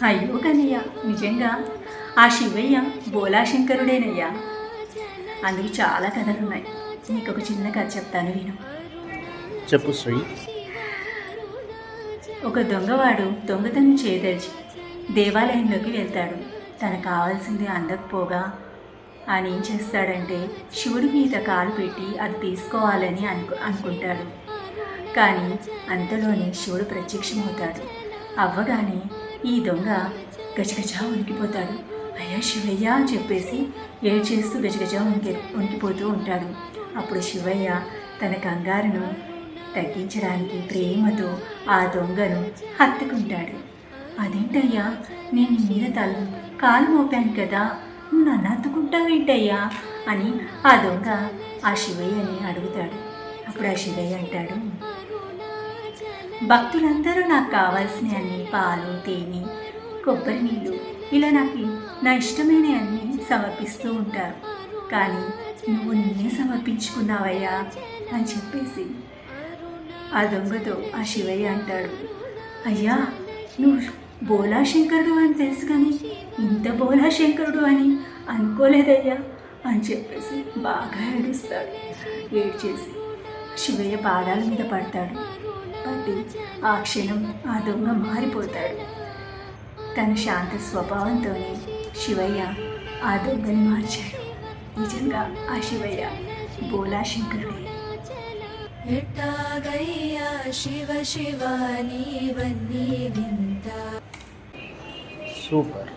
అయ్యో కన్నయ్య, నిజంగా ఆ శివయ్య బోలాశంకరుడేనయ్యా. అందుకు చాలా కథలున్నాయి. నీకు ఒక చిన్న కథ చెప్తాను విను. చెప్పు శ్రీ. ఒక దొంగవాడు దొంగతనం చేయదలిచి దేవాలయంలోకి వెళ్తాడు. తనకు కావాల్సింది అందకపోగా ఆయన ఏం చేస్తాడంటే శివుడి మీద కాలు పెట్టి అది తీసుకోవాలని అనుకుంటాడు. కానీ అంతలోనే శివుడు ప్రత్యక్షమవుతాడు. అవ్వగానే ఈ దొంగ గజగజా వణికిపోతాడు. అయ్యా శివయ్య అని చెప్పేసి ఏడ్చేస్తూ గజగజా వణికిపోతూ ఉంటాడు. అప్పుడు శివయ్య తన కంగారును తగ్గించడానికి ప్రేమతో ఆ దొంగను హత్తుకుంటాడు. అదేంటయ్యా, నేను నీ మీద కాలు మోపాను కదా, నువ్వు నన్ను హత్తుకుంటావేంటయ్యా అని ఆ దొంగ ఆ శివయ్యని అడుగుతాడు. అప్పుడు ఆ శివయ్య అంటాడు, భక్తులందరూ నాకు కావాల్సిన అన్ని పాలు, తేనె, కొబ్బరి నీళ్ళు ఇలా నాకు నా ఇష్టమైన అన్నీ సమర్పిస్తూ ఉంటారు. కానీ నువ్వు నిన్నే సమర్పించుకున్నావయ్యా అని చెప్పేసి ఆ దొంగతో ఆ శివయ్య అంటాడు, అయ్యా నువ్వు బోలాశంకరుడు అని తెలుసు కానీ ఇంత బోలాశంకరుడు అని అనుకోలేదయ్యా అని చెప్పేసి బాగా ఏడుస్తాడు. ఏడ్చేసి శివయ్య పాదాల మీద పడతాడు. పట్టి ఆ క్షణం ఆ దొంగ మారిపోతాడు. తన శాంత స్వభావంతోనే శివయ్య ఆ దొంగని మార్చాడు. నిజంగా ఆ శివయ్య బోలాశంకరుడే. ఎట్టాగయ్యా శివ శివ నీవన్నీ వింత. సూపర్.